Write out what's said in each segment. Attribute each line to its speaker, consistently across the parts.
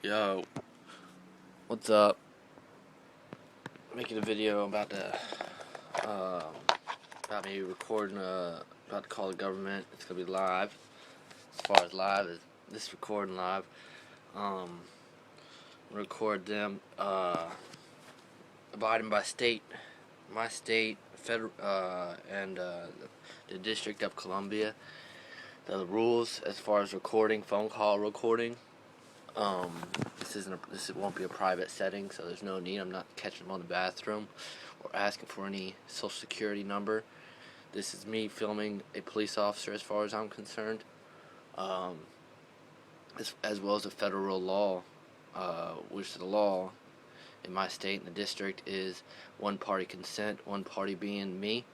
Speaker 1: Yo, what's up? Making a video about about me recording about to call the government. It's gonna be live. As far as live as this recording live, record them abiding by my state, federal, and the District of Columbia. The rules as far as recording, phone call recording. This won't be a private setting, so there's no need. I'm not catching them on the bathroom or asking for any social security number. This is me filming a police officer as far as I'm concerned, as well as a federal law, which the law in my state and the district is one-party consent, one party being me.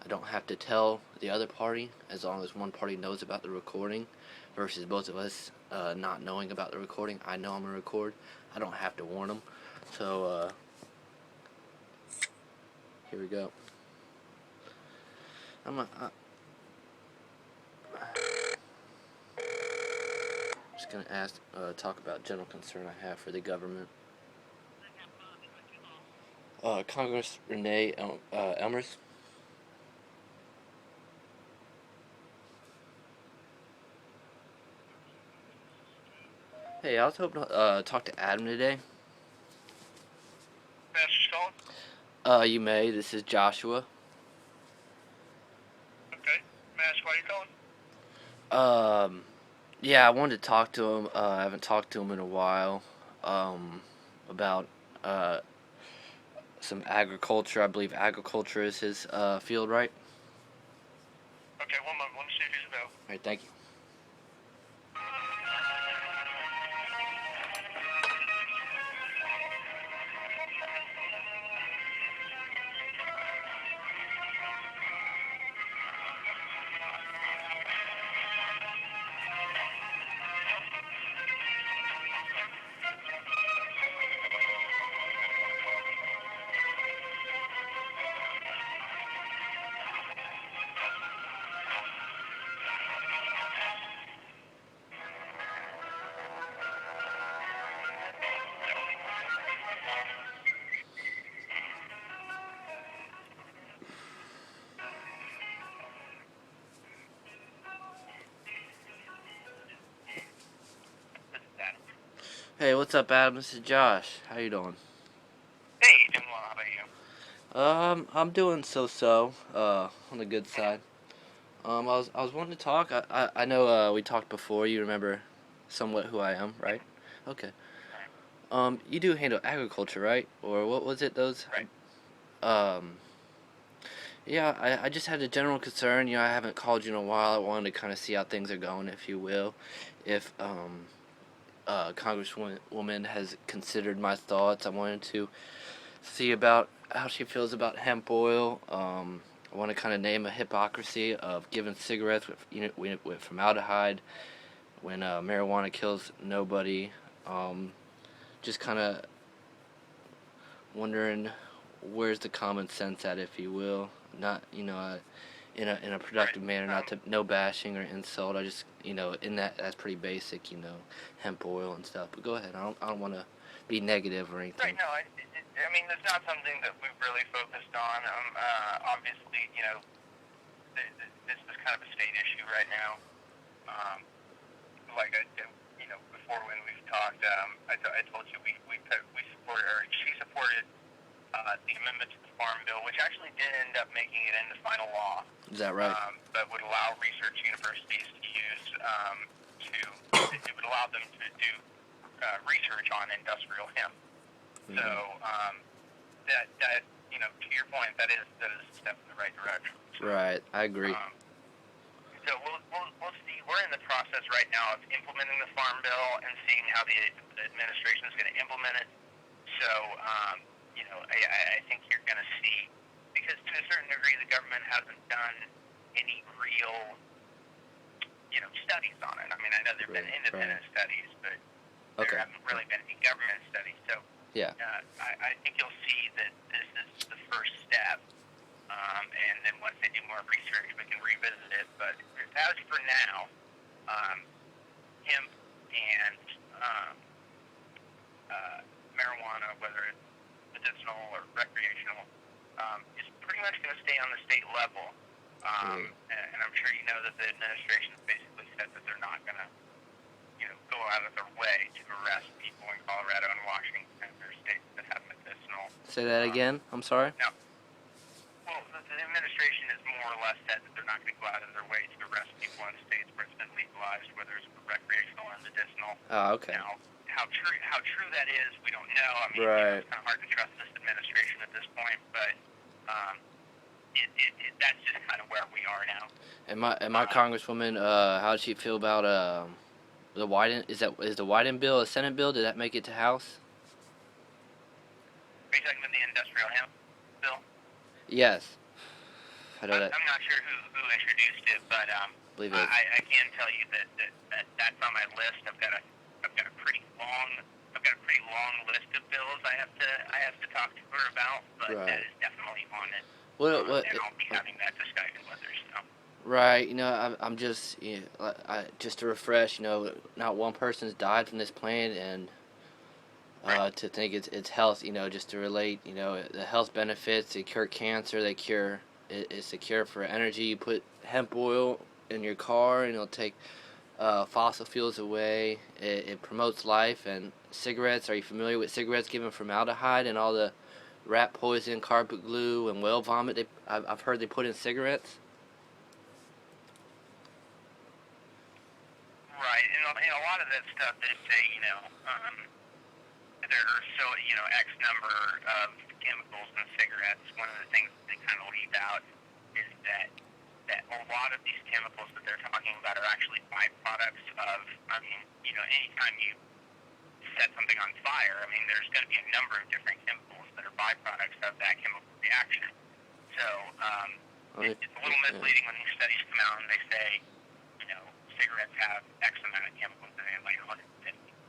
Speaker 1: I don't have to tell the other party as long as one party knows about the recording, versus both of us not knowing about the recording. I know I'm going to record. I don't have to warn them. So, here we go. I'm just going to talk about general concern I have for the government. Congress CRenee Elmer. Hey, I was hoping to talk to Adam today.
Speaker 2: Master calling?
Speaker 1: You may. This is Joshua.
Speaker 2: Okay. Master, why are you calling?
Speaker 1: Yeah, I wanted to talk to him. I haven't talked to him in a while. About some agriculture. I believe agriculture is his field, right?
Speaker 2: Okay, one moment. Let me see if he's available.
Speaker 1: All right, thank you.
Speaker 2: This is Adam.
Speaker 1: Hey, what's up, Adam? This is Josh. How you doing?
Speaker 2: Hey, doing well. How about you?
Speaker 1: I'm doing so. On the good side. I was wanting to talk. I know we talked before. You remember somewhat who I am, right? Okay. You do handle agriculture, right? Or what was it?
Speaker 2: Right.
Speaker 1: Yeah. I just had a general concern. I haven't called you in a while. I wanted to kind of see how things are going, if you will. If Congresswoman has considered my thoughts. I wanted to see about how she feels about hemp oil. I want to kind of name a hypocrisy of giving cigarettes with formaldehyde when marijuana kills nobody. Just kind of wondering where's the common sense at, if you will. Not in a productive manner, not to no bashing or insult. I just in that's pretty basic. Hemp oil and stuff. But go ahead. I don't want to be negative or anything.
Speaker 2: Right, no, I mean, it's not something that we've really focused on. Obviously, this is kind of a state issue right now. Like before when we've talked, I told you we supported, or she supported the amendment to the Farm Bill, which actually did end up making it into final law.
Speaker 1: Is that right?
Speaker 2: But would allow research universities to use it would allow them to do research on industrial hemp.
Speaker 1: Mm-hmm.
Speaker 2: So that to your point, that is a step in the right direction. So,
Speaker 1: right, I agree.
Speaker 2: So we'll see. We're in the process right now of implementing the Farm Bill and seeing how the administration is going to implement it. So I think you're going to see, because to a certain degree the government hasn't done any real studies on it. I mean, I know there have been independent studies, but there haven't really been any government studies. So
Speaker 1: yeah,
Speaker 2: I think you'll see that this is the first step, and then once they do more research, we can revisit it. But as for now, hemp and stay on the state level. And I'm sure you know that the administration basically said that they're not going to, go out of their way to arrest people in Colorado and Washington or states that have medicinal.
Speaker 1: Say that again. I'm sorry.
Speaker 2: No. Well, the administration has more or less said that they're not going to go out of their way to arrest people in states where it's been legalized, whether it's recreational or medicinal.
Speaker 1: Oh, okay.
Speaker 2: Now, how true that is, we don't know. I mean,
Speaker 1: right.
Speaker 2: It's kind of hard to trust this administration at this point, but that's just kind of where we are now.
Speaker 1: And my Congresswoman, how does she feel about the Wyden? Is the Wyden bill a Senate bill? Did that make it to House?
Speaker 2: Are you talking about the industrial hemp bill?
Speaker 1: Yes.
Speaker 2: I'm not sure who introduced it, but I can tell you that's on my list. I've got a pretty long list of bills I have to talk to her about, but that is definitely on it. And I'll be having that discussion with her. So.
Speaker 1: Right, I'm just, just to refresh, not one person's died from this plant, and to think it's health, just to relate, the health benefits, they cure cancer, it's a cure for energy. You put hemp oil in your car, and it'll take fossil fuels away. It promotes life. And cigarettes, are you familiar with cigarettes given formaldehyde and all the rat poison, carpet glue, and whale vomit I've heard they put in cigarettes?
Speaker 2: Right, and a lot of that stuff they say, there are X number of chemicals in cigarettes. One of the things they kind of leave out is that a lot of these chemicals that they're talking about are actually byproducts of, anytime you set something on fire, there's going to be a number of different chemicals that are byproducts of that chemical reaction. So it's a little misleading when these studies come out and they say, cigarettes have X amount of chemicals in it, like 150,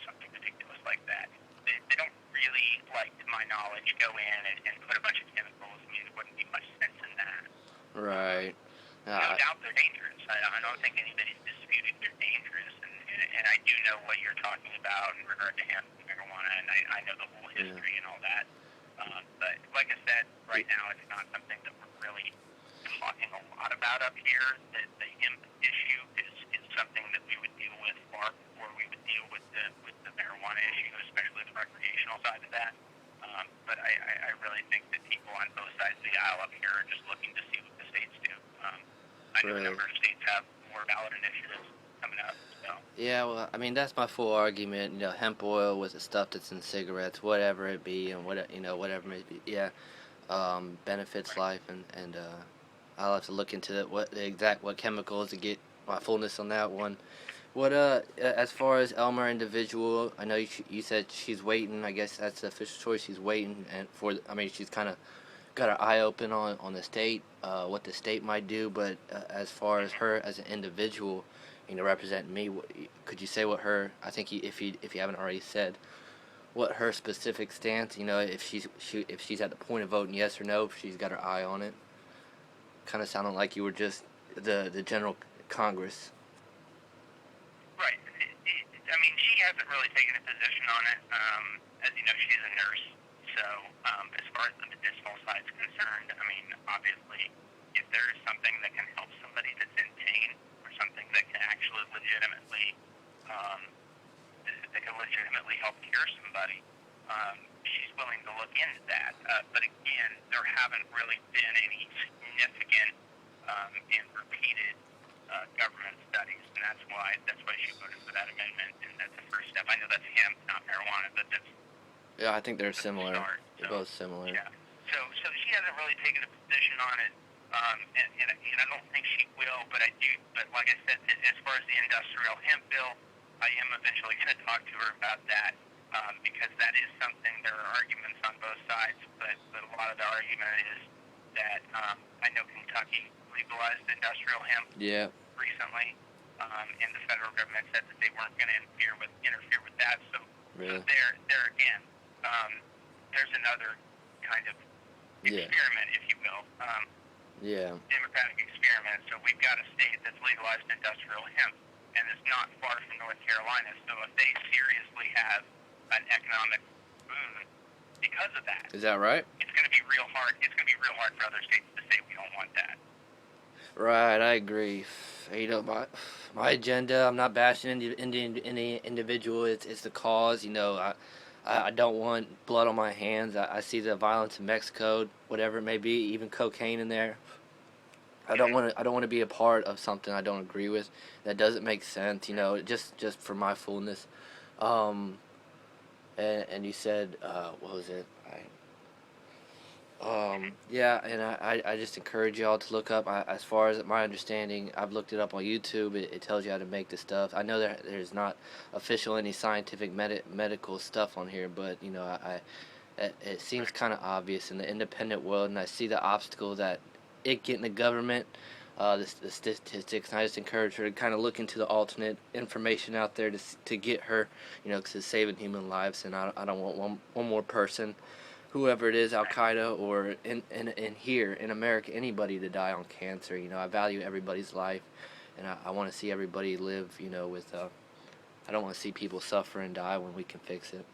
Speaker 2: something ridiculous like that. They don't really, to my knowledge, go in and put a bunch of chemicals. There wouldn't be much sense in that.
Speaker 1: Right.
Speaker 2: No doubt they're dangerous. I don't think anybody's disputing they're dangerous, and I do know what you're talking about in regard to hemp and marijuana, and I know the whole history and all that. But like I said, right now it's not something that we're really talking a lot about up here. The hemp issue is something that we would deal with far before we would deal with the marijuana issue, especially the recreational side of that. But I really think that people on both sides of the aisle up here are just looking to see what the states do. I know a number of states have more ballot initiatives coming up. So.
Speaker 1: Yeah, well, that's my full argument. Hemp oil with the stuff that's in cigarettes, whatever it be, and whatever it may be. Yeah, benefits life, and I'll have to look into what chemicals to get my fullness on that one. What as far as Elmer individual, I know you said she's waiting. I guess that's the official choice. She's waiting, and she's kind of got her eye open on the state, what the state might do. But as far as her as an individual, representing me, could you say what her? I think if you haven't already said, what her specific stance? If she's at the point of voting yes or no, if she's got her eye on it. Kind of sounded like you were just the general Congress.
Speaker 2: Right. She hasn't really taken a position on it. As you know, she's a nurse. So, as far as the medicinal side is concerned, obviously, if there is something that can help somebody that's in pain, or something that can actually legitimately help cure somebody, she's willing to look into that. But again, there haven't really been any significant and repeated government studies, and that's why she voted for that amendment, and that's the first step. I know that's hemp, not marijuana, but that's
Speaker 1: I think they're similar. They're both similar.
Speaker 2: Yeah. So she hasn't really taken a position on it, and I don't think she will. But like I said, as far as the industrial hemp bill, I am eventually going to talk to her about that, because that is something. There are arguments on both sides, but a lot of the argument is that I know Kentucky legalized industrial hemp recently, and the federal government said that they weren't going to interfere with that. So,
Speaker 1: really?
Speaker 2: So there again, there's another kind of experiment, if you will. Democratic experiment. So we've got a state that's legalized industrial hemp, and it's not far from North Carolina. So if they seriously have an economic boon because of that.
Speaker 1: Is that right?
Speaker 2: It's going to be real hard. It's going to be real hard for other states to say we don't want that.
Speaker 1: Right, I agree. You know, my agenda. I'm not bashing any individual. It's the cause. You know, I don't want blood on my hands. I see the violence in Mexico, whatever it may be, even cocaine in there. I don't want to be a part of something I don't agree with. That doesn't make sense. You know, just for my fullness. And you said, what was it? Yeah, and I just encourage y'all to look up. As far as my understanding, I've looked it up on YouTube. It tells you how to make the stuff. I know there's not official any scientific medical stuff on here, but you know, it seems kind of obvious in the independent world, and I see the obstacle that it getting the government, the statistics. And I just encourage her to kind of look into the alternate information out there to get her, you know, because it's saving human lives, and I don't want one more person, whoever it is, Al Qaeda or in here in America, anybody to die on cancer. You know, I value everybody's life, and I want to see everybody live. You know, with I don't want to see people suffer and die when we can fix it.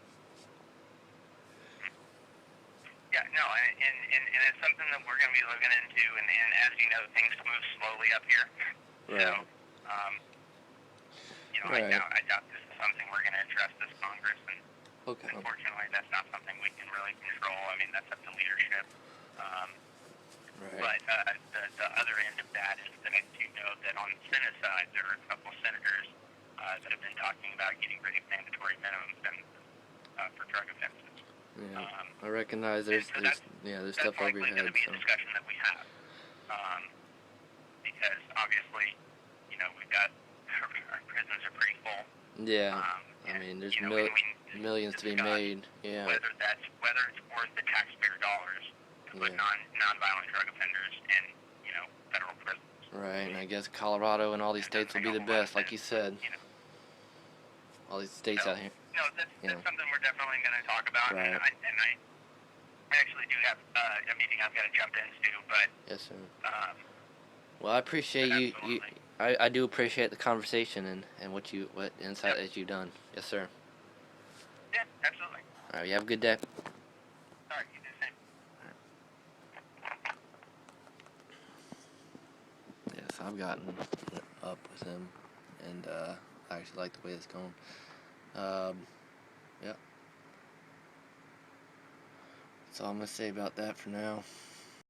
Speaker 2: Yeah, no, and it's something that we're going to be looking into, and as you know, things move slowly up here.
Speaker 1: Right.
Speaker 2: So, you know,
Speaker 1: right.
Speaker 2: I doubt this is something we're going to address this Congress, and
Speaker 1: okay.
Speaker 2: Unfortunately, that's not something we can really control. I mean, that's up to leadership.
Speaker 1: Right.
Speaker 2: But the other end of that is that I do know that on the Senate side, there are a couple senators that have been talking about getting rid of mandatory minimums and for drug offenses.
Speaker 1: Yeah, I recognize there's stuff over your head.
Speaker 2: That's likely going to be a discussion that we have, because obviously, you know, we've got our prisons are pretty full.
Speaker 1: Yeah, I mean, there's millions to be made. Yeah.
Speaker 2: Whether it's worth the taxpayer dollars to put non-violent drug offenders in, you know, federal prisons.
Speaker 1: Right, and I guess Colorado and all these states will be the best, like you said. You know. All these states out here.
Speaker 2: No, that's something we're definitely going to talk about.
Speaker 1: Right.
Speaker 2: And I actually do have a meeting I've got to jump into, but...
Speaker 1: Yes, sir. Well, I appreciate you. I do appreciate the conversation and what insight that you've done. Yes, sir.
Speaker 2: Yeah, absolutely.
Speaker 1: All right, you have a good day.
Speaker 2: All right, you do the same.
Speaker 1: Yes, I've gotten up with him, and I actually like the way it's going. Yeah. That's all I'm going to say about that for now.